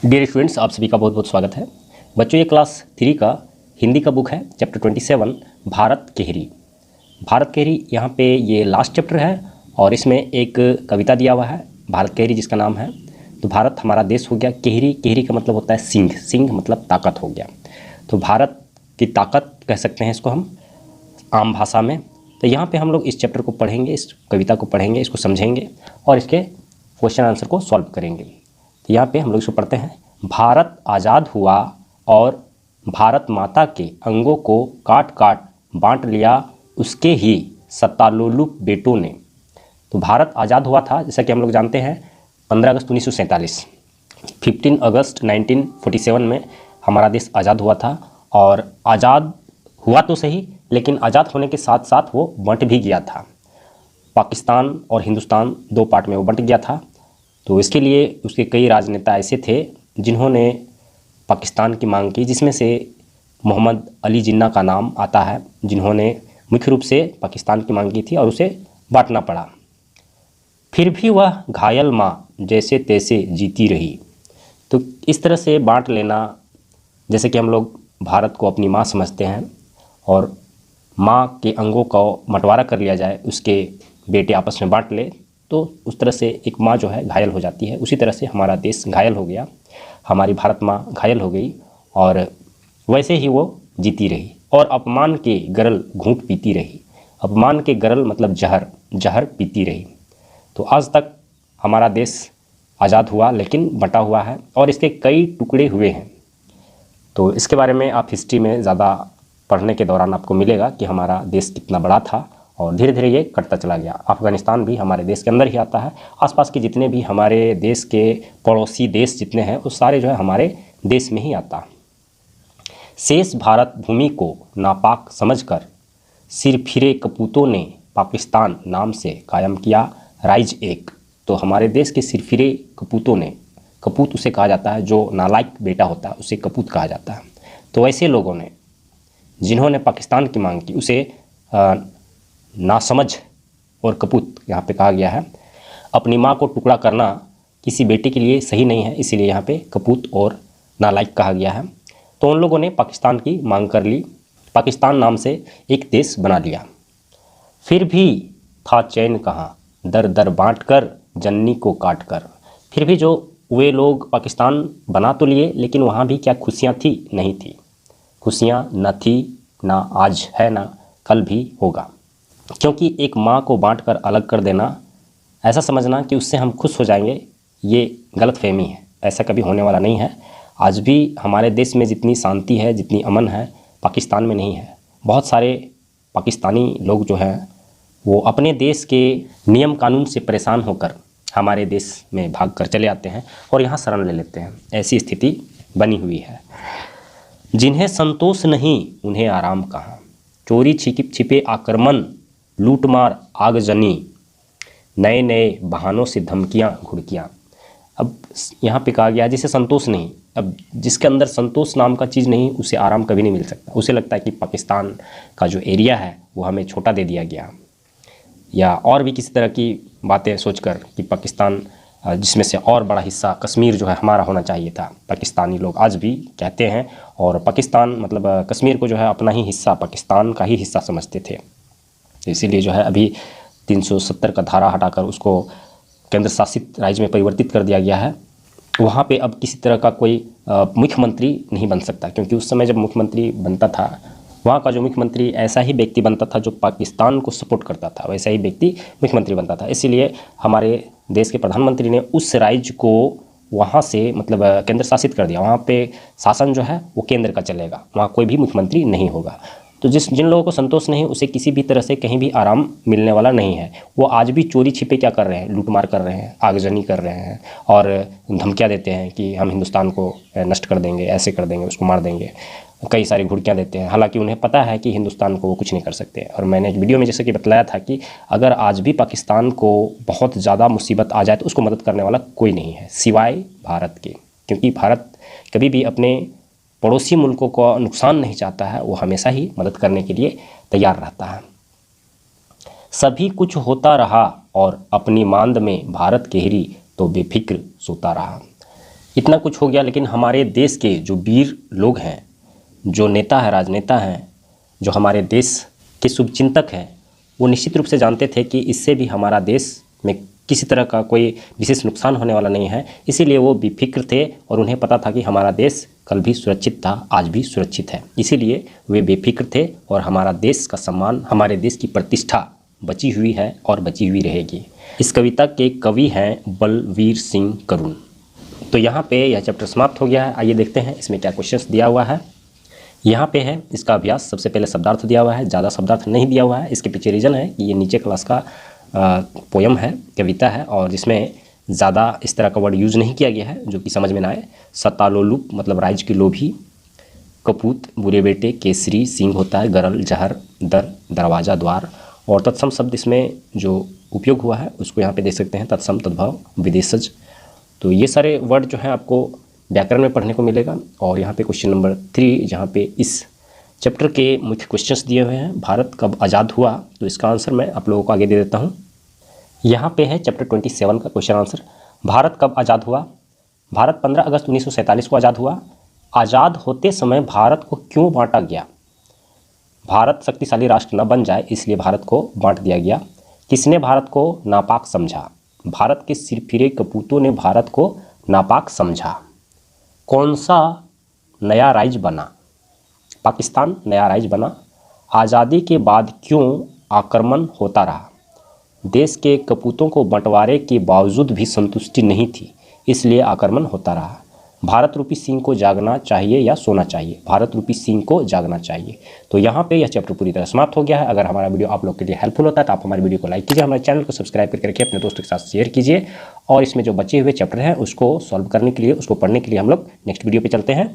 Dear students, आप सभी का बहुत बहुत स्वागत है। बच्चों, ये क्लास 3 का हिंदी का बुक है, चैप्टर 27 भारत केहरी। भारत केहरी यहाँ पे ये लास्ट चैप्टर है और इसमें एक कविता दिया हुआ है भारत केहरी जिसका नाम है। तो भारत हमारा देश हो गया, केहरी केहरी का मतलब होता है सिंह, सिंह मतलब ताकत हो गया। तो भारत की ताकत कह सकते हैं इसको हम आम भाषा में। तो यहाँ पे हम लोग इस चैप्टर को पढ़ेंगे, इस कविता को पढ़ेंगे, इसको समझेंगे और इसके क्वेश्चन आंसर को सॉल्व करेंगे। तो यहाँ पे हम लोग इसको पढ़ते हैं। भारत आज़ाद हुआ और भारत माता के अंगों को काट काट बांट लिया उसके ही सत्तालोलुप बेटों ने। तो भारत आज़ाद हुआ था, जैसा कि हम लोग जानते हैं 15 अगस्त 1947, 15 अगस्त 1947 में हमारा देश आज़ाद हुआ था। और आज़ाद हुआ तो सही, लेकिन आज़ाद होने के साथ साथ वो बंट भी गया था। पाकिस्तान और हिंदुस्तान दो पार्ट में वो बंट गया था। तो इसके लिए उसके कई राजनेता ऐसे थे जिन्होंने पाकिस्तान की मांग की, जिसमें से मोहम्मद अली जिन्ना का नाम आता है, जिन्होंने मुख्य रूप से पाकिस्तान की मांग की थी और उसे बांटना पड़ा। फिर भी वह घायल माँ जैसे तैसे जीती रही। तो इस तरह से बांट लेना, जैसे कि हम लोग भारत को अपनी माँ समझते हैं और माँ के अंगों को बंटवारा कर लिया जाए, उसके बेटे आपस में बांट ले, तो उस तरह से एक माँ जो है घायल हो जाती है। उसी तरह से हमारा देश घायल हो गया, हमारी भारत माँ घायल हो गई और वैसे ही वो जीती रही और अपमान के गरल घूंट पीती रही। अपमान के गरल मतलब जहर, जहर पीती रही। तो आज तक हमारा देश आज़ाद हुआ लेकिन बटा हुआ है और इसके कई टुकड़े हुए हैं। तो इसके बारे में आप हिस्ट्री में ज़्यादा पढ़ने के दौरान आपको मिलेगा कि हमारा देश कितना बड़ा था और धीरे धीरे ये कटता चला गया। अफ़गानिस्तान भी हमारे देश के अंदर ही आता है। आसपास के जितने भी हमारे देश के पड़ोसी देश जितने हैं वो सारे जो है हमारे देश में ही आता। शेष भारत भूमि को नापाक समझकर सिर फिरे कपूतों ने पाकिस्तान नाम से कायम किया राइज एक। तो हमारे देश के सिर फिरे कपूतों ने, कपूत उसे कहा जाता है जो नालायक बेटा होता है, उसे कपूत कहा जाता है। तो ऐसे लोगों ने जिन्होंने पाकिस्तान की मांग की उसे नासमझ और कपूत यहाँ पे कहा गया है। अपनी माँ को टुकड़ा करना किसी बेटे के लिए सही नहीं है, इसीलिए यहाँ पे कपूत और नालायक कहा गया है। तो उन लोगों ने पाकिस्तान की मांग कर ली, पाकिस्तान नाम से एक देश बना लिया। फिर भी था चैन कहाँ, दर दर बांट कर जननी को काट कर। फिर भी जो वे लोग पाकिस्तान बना तो लिए, लेकिन वहाँ भी क्या खुशियाँ थी? नहीं थी। खुशियाँ न थी, ना आज है, ना कल भी होगा। क्योंकि एक माँ को बांट कर अलग कर देना, ऐसा समझना कि उससे हम खुश हो जाएंगे, ये गलतफहमी है। ऐसा कभी होने वाला नहीं है। आज भी हमारे देश में जितनी शांति है, जितनी अमन है, पाकिस्तान में नहीं है। बहुत सारे पाकिस्तानी लोग जो हैं वो अपने देश के नियम कानून से परेशान होकर हमारे देश में भाग कर चले आते हैं और यहाँ शरण ले लेते हैं। ऐसी स्थिति बनी हुई है। जिन्हें संतोष नहीं उन्हें आराम कहाँ, चोरी छिपे आक्रमण लूटमार आगजनी, नए नए बहानों से धमकियां घुड़कियां। अब यहाँ पे कहा गया जिसे संतोष नहीं, अब जिसके अंदर संतोष नाम का चीज़ नहीं उसे आराम कभी नहीं मिल सकता। उसे लगता है कि पाकिस्तान का जो एरिया है वो हमें छोटा दे दिया गया, या और भी किसी तरह की बातें सोचकर कि पाकिस्तान जिसमें से और बड़ा हिस्सा कश्मीर जो है हमारा होना चाहिए था। पाकिस्तानी लोग आज भी कहते हैं और पाकिस्तान मतलब कश्मीर को जो है अपना ही हिस्सा, पाकिस्तान का ही हिस्सा समझते थे। इसीलिए जो है अभी 370 का धारा हटाकर उसको केंद्र शासित राज्य में परिवर्तित कर दिया गया है। वहाँ पे अब किसी तरह का कोई मुख्यमंत्री नहीं बन सकता, क्योंकि उस समय जब मुख्यमंत्री बनता था वहाँ का जो मुख्यमंत्री ऐसा ही व्यक्ति बनता था जो पाकिस्तान को सपोर्ट करता था, वैसा ही व्यक्ति मुख्यमंत्री बनता था। इसीलिए हमारे देश के प्रधानमंत्री ने उस राज्य को वहाँ से मतलब केंद्र शासित कर दिया। वहाँ पे शासन जो है वो केंद्र का चलेगा, वहाँ कोई भी मुख्यमंत्री नहीं होगा। तो जिन लोगों को संतोष नहीं, उसे किसी भी तरह से कहीं भी आराम मिलने वाला नहीं है। वो आज भी चोरी छिपे क्या कर रहे हैं, लूटमार कर रहे हैं, आगजनी कर रहे हैं और धमकियाँ देते हैं कि हम हिंदुस्तान को नष्ट कर देंगे, ऐसे कर देंगे, उसको मार देंगे। कई सारी घुड़कियाँ देते हैं, हालांकि उन्हें पता है कि हिंदुस्तान को वो कुछ नहीं कर सकते। और मैंने वीडियो में जैसे कि बतलाया था कि अगर आज भी पाकिस्तान को बहुत ज़्यादा मुसीबत आ जाए तो उसको मदद करने वाला कोई नहीं है सिवाय भारत के, क्योंकि भारत कभी भी अपने पड़ोसी मुल्कों को नुकसान नहीं चाहता है, वो हमेशा ही मदद करने के लिए तैयार रहता है। सभी कुछ होता रहा और अपनी मांद में भारत केहरी तो बेफिक्र सोता रहा। इतना कुछ हो गया, लेकिन हमारे देश के जो वीर लोग हैं, जो नेता है, राजनेता हैं, जो हमारे देश के शुभचिंतक हैं, वो निश्चित रूप से जानते थे कि इससे भी हमारा देश में किसी तरह का कोई विशेष नुकसान होने वाला नहीं है। इसीलिए वो बेफिक्र थे और उन्हें पता था कि हमारा देश कल भी सुरक्षित था, आज भी सुरक्षित है। इसीलिए वे बेफिक्र थे और हमारा देश का सम्मान, हमारे देश की प्रतिष्ठा बची हुई है और बची हुई रहेगी। इस कविता के कवि हैं बलवीर सिंह करुण। तो यहाँ पे यह चैप्टर समाप्त हो गया है। आइए देखते हैं इसमें क्या क्वेश्चंस दिया हुआ है। यहाँ पे है इसका अभ्यास। सबसे पहले शब्दार्थ दिया हुआ है, ज़्यादा शब्दार्थ नहीं दिया हुआ है। इसके पीछे रीज़न है कि ये नीचे क्लास का पोयम है, कविता है, और जिसमें ज़्यादा इस तरह का वर्ड यूज़ नहीं किया गया है जो कि समझ में ना आए। सतालोलुप मतलब राइज की लोभी, कपूत बुरे बेटे, केसरी सिंह होता है, गरल जहर, दर दरवाज़ा द्वार, और तत्सम शब्द इसमें जो उपयोग हुआ है उसको यहाँ पे देख सकते हैं, तत्सम, तद्भव, विदेशज। तो ये सारे वर्ड जो हैं आपको व्याकरण में पढ़ने को मिलेगा। और यहाँ पे क्वेश्चन नंबर 3, जहाँ पे इस चैप्टर के मुख्य क्वेश्चंस दिए हुए हैं, भारत कब आज़ाद हुआ, तो इसका आंसर मैं आप लोगों को आगे दे देता हूँ। यहाँ पे है चैप्टर 27 का क्वेश्चन आंसर। भारत कब आज़ाद हुआ? भारत 15 अगस्त 1947 को आज़ाद हुआ। आज़ाद होते समय भारत को क्यों बांटा गया? भारत शक्तिशाली राष्ट्र न बन जाए इसलिए भारत को बांट दिया गया। किसने भारत को नापाक समझा? भारत के सिरफिरे कपूतों ने भारत को नापाक समझा। कौन सा नया राज्य बना? पाकिस्तान नया राज्य बना। आज़ादी के बाद क्यों आक्रमण होता रहा? देश के कपूतों को बंटवारे के बावजूद भी संतुष्टि नहीं थी, इसलिए आक्रमण होता रहा। भारत रूपी सिंह को जागना चाहिए या सोना चाहिए? भारत रूपी सिंह को जागना चाहिए। तो यहाँ पे यह चैप्टर पूरी तरह समाप्त हो गया है। अगर हमारा वीडियो आप लोग के लिए हेल्पफुल होता है तो आप हमारे वीडियो को लाइक कीजिए, हमारे चैनल को सब्सक्राइब करके रखिए, अपने दोस्तों के साथ शेयर कीजिए, और इसमें जो बचे हुए चैप्टर हैं उसको सॉल्व करने के लिए, उसको पढ़ने के लिए हम लोग नेक्स्ट वीडियो पे चलते हैं।